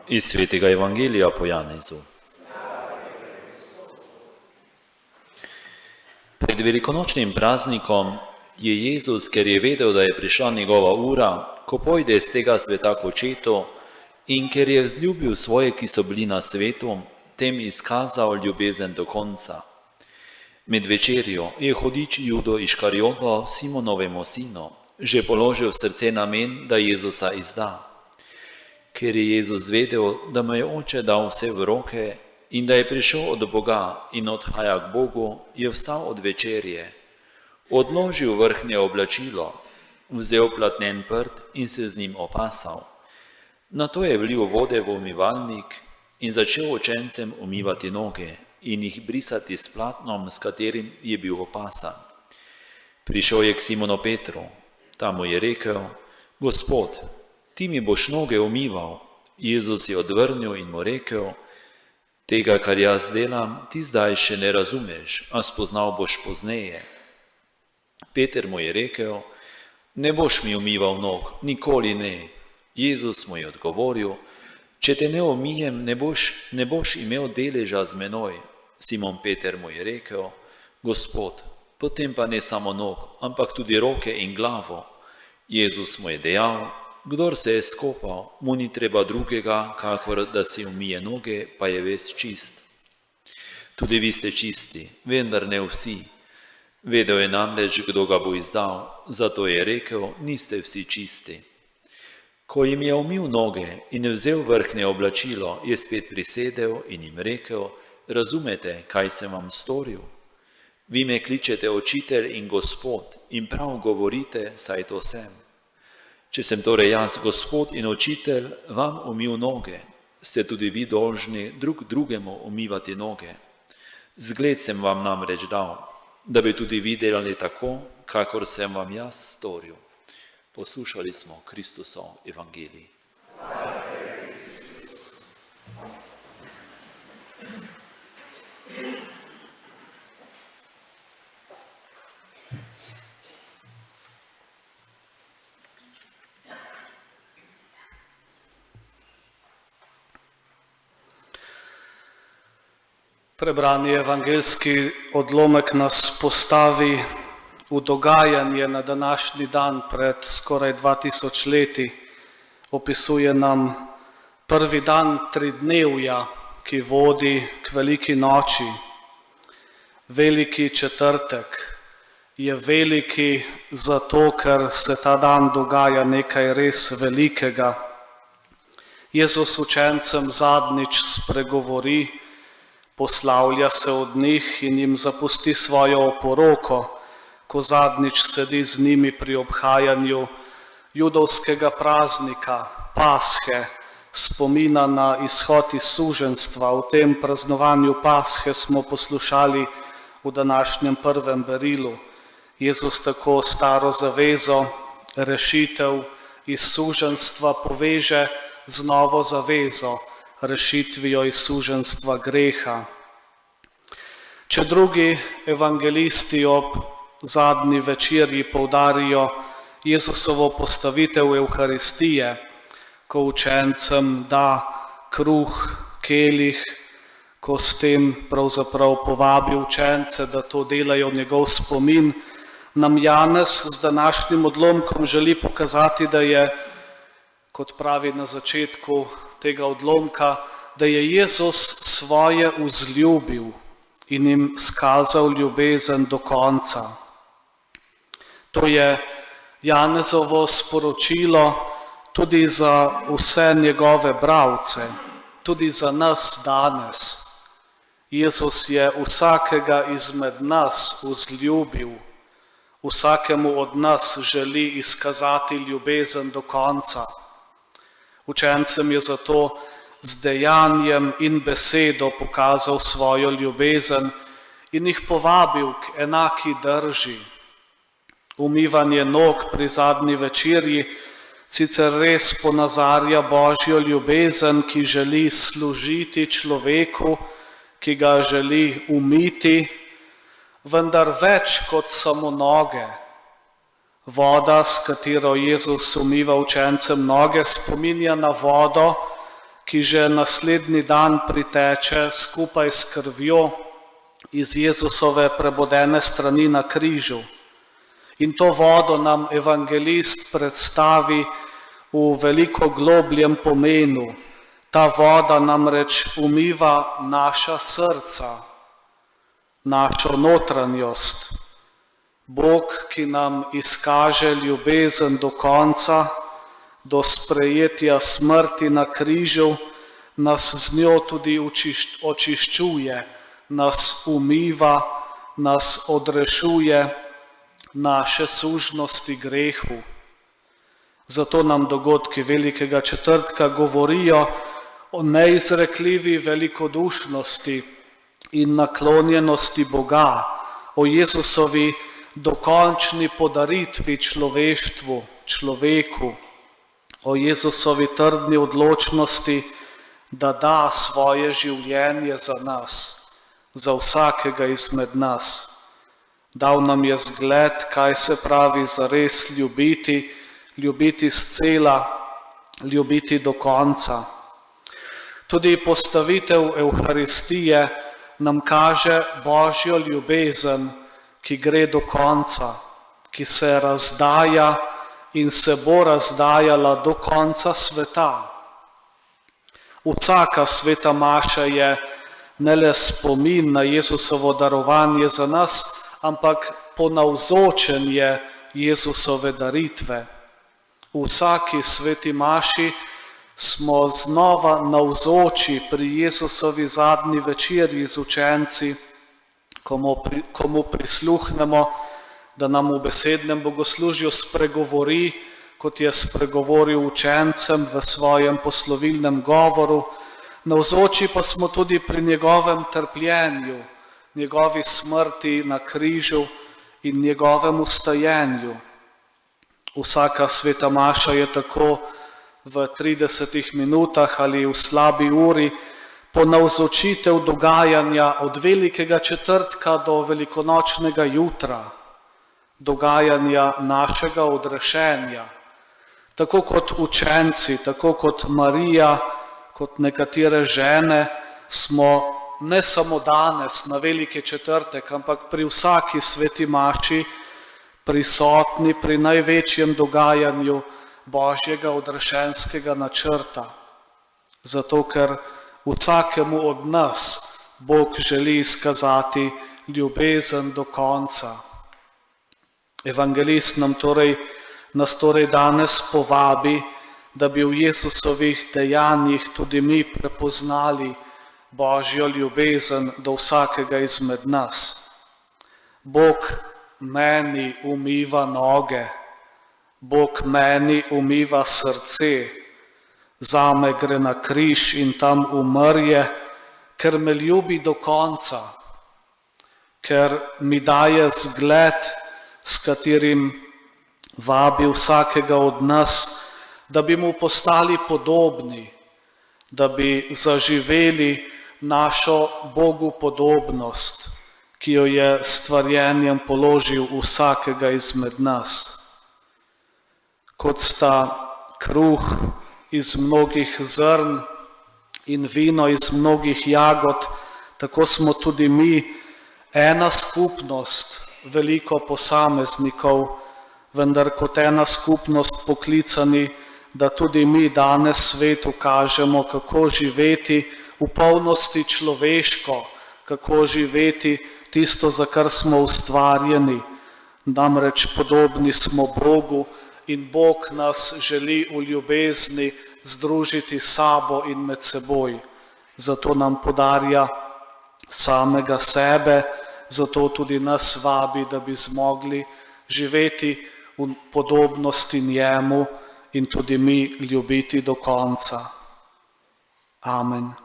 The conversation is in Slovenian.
Iz svetega Evangelija po Janezu. Pred velikonočnim praznikom je Jezus, ker je vedel, da je prišla njegova ura, ko pojde z tega sveta k očetu, in ker je vzljubil svoje, ki so bili na svetu, tem izkazal ljubezen do konca. Med večerjo je hudič Judo Iškarioto, Simonovemu sinu, že položil v srce namen, da Jezusa izda. Ker je Jezus vedel, da mu je oče dal vse v roke in da je prišel od Boga in odhaja k Bogu, je vstal od večerje, odložil vrhnje oblačilo, vzel platnen prt in se z njim opasal. Nato je vlil vode v umivalnik in začel učencem umivati noge in jih brisati s platnom, s katerim je bil opasan. Prišel je k Simonu Petru, tam mu je rekel: Gospod, ti mi boš noge umival. Jezus je odvrnil in mu rekel: Tega, kar jaz delam, ti zdaj še ne razumeš, a spoznal boš pozneje. Peter mu je rekel: Ne boš mi umival nog, nikoli ne. Jezus mu je odgovoril: Če te ne umijem, ne boš imel deleža z menoj. Simon Peter mu je rekel: Gospod, potem pa ne samo nog, ampak tudi roke in glavo. Jezus mu je dejal: Kdor se je skopal, mu ni treba drugega, kakor da si umije noge, pa je ves čist. Tudi vi ste čisti, vendar ne vsi. Vedel je namreč, kdo ga bo izdal, zato je rekel: Niste vsi čisti. Ko jim je umil noge in vzel vrhnje oblačilo, je spet prisedel in jim rekel: Razumete, kaj sem vam storil? Vi me kličete učitelj in Gospod in prav govorite, saj to sem. Če sem torej jaz, Gospod in učitelj, vam umil noge, ste tudi vi dolžni drug drugemu umivati noge. Zgled sem vam namreč dal, da bi tudi vi delali tako, kakor sem vam jaz storil. Poslušali smo Kristusov evangelij. Prebrani evangeljski odlomek nas postavi v dogajanje na današnji dan pred skoraj 2000 leti. Opisuje nam prvi dan tridnevja, ki vodi k veliki noči. Veliki četrtek je veliki zato, ker se ta dan dogaja nekaj res velikega. Jezus učencem zadnjič spregovori, poslavlja se od njih in jim zapusti svojo oporoko, ko zadnjič sedi z njimi pri obhajanju judovskega praznika, Pashe, spomina na izhod iz suženjstva. V tem praznovanju Pashe smo poslušali v današnjem prvem berilu. Jezus tako staro zavezo, rešitev iz suženjstva poveže z novo zavezo, rešitvijo iz suženjstva greha. Če drugi evangelisti ob zadnji večerji poudarijo Jezusovo postavitev Evharistije, ko učencem da kruh, kelih, ko s tem pravzaprav povabi učence, da to delajo v njegov spomin, nam Janez z današnjim odlomkom želi pokazati, da je, kot pravi na začetku tega odlomka, da je Jezus svoje vzljubil in jim skazal ljubezen do konca. To je Janezovo sporočilo tudi za vse njegove bralce, tudi za nas danes. Jezus je vsakega izmed nas vzljubil, vsakemu od nas želi izkazati ljubezen do konca. Učencem je zato z dejanjem in besedo pokazal svojo ljubezen in jih povabil k enaki drži. Umivanje nog pri zadnji večerji sicer res ponazarja Božjo ljubezen, ki želi služiti človeku, ki ga želi umiti, vendar več kot samo noge. Voda, s katero Jezus umiva učencem noge, spominja na vodo, ki že naslednji dan priteče skupaj s krvjo iz Jezusove prebodene strani na križu. In to vodo nam evangelist predstavi v veliko globljem pomenu. Ta voda namreč umiva naša srca, našo notranjost. Bog, ki nam izkaže ljubezen do konca, do sprejetja smrti na križu, nas z njo tudi očiščuje, nas umiva, nas odrešuje naše sužnosti grehu. Zato nam dogodki Velikega četrtka govorijo o neizrekljivi velikodušnosti in naklonjenosti Boga, o Jezusovi dokončni podaritvi človeštvu, človeku, o Jezusovi trdni odločnosti, da da svoje življenje za nas, za vsakega izmed nas. Dal nam je zgled, kaj se pravi zares ljubiti, ljubiti scela, ljubiti do konca. Tudi postavitev Evharistije nam kaže Božjo ljubezen, ki gre do konca, ki se razdaja in se bo razdajala do konca sveta. Vsaka sveta maša je ne le spomin na Jezusovo darovanje za nas, ampak ponavzočenje Jezusove daritve. V vsaki sveti maši smo znova navzoči pri Jezusovi zadnji večerji z učenci, ko mu prisluhnemo, da nam v besednem bogoslužju spregovori, kot je spregovoril učencem v svojem poslovilnem govoru. Navzoči pa smo tudi pri njegovem trpljenju, njegovi smrti na križu in njegovem vstajenju. Vsaka sveta maša je tako v 30 minutah ali v slabi uri ponavzočitev dogajanja od Velikega četrtka do velikonočnega jutra, dogajanja našega odrešenja. Tako kot učenci, tako kot Marija, kot nekatere žene, smo ne samo danes na Veliki četrtek, ampak pri vsaki sveti maši prisotni pri največjem dogajanju Božjega odrešenskega načrta. Zato, ker vsakemu od nas Bog želi izkazati ljubezen do konca. Evangelist nas torej danes povabi, da bi v Jezusovih dejanjih tudi mi prepoznali Božjo ljubezen do vsakega izmed nas. Bog meni umiva noge, Bog meni umiva srce, zame gre na križ in tam umrje, ker me ljubi do konca, ker mi daje zgled, s katerim vabi vsakega od nas, da bi mu postali podobni, da bi zaživeli našo Bogu podobnost, ki jo je s stvarjenjem položil vsakega izmed nas. Kot sta kruh iz mnogih zrn in vino iz mnogih jagod, tako smo tudi mi ena skupnost, veliko posameznikov, vendar kot ena skupnost poklicani, da tudi mi danes svetu kažemo, kako živeti v polnosti človeško, kako živeti tisto, za kar smo ustvarjeni. Namreč podobni smo Bogu in Bog nas želi v ljubezni združiti s sabo in med seboj. Zato nam podarja samega sebe, zato tudi nas vabi, da bi zmogli živeti v podobnosti njemu in tudi mi ljubiti do konca. Amen.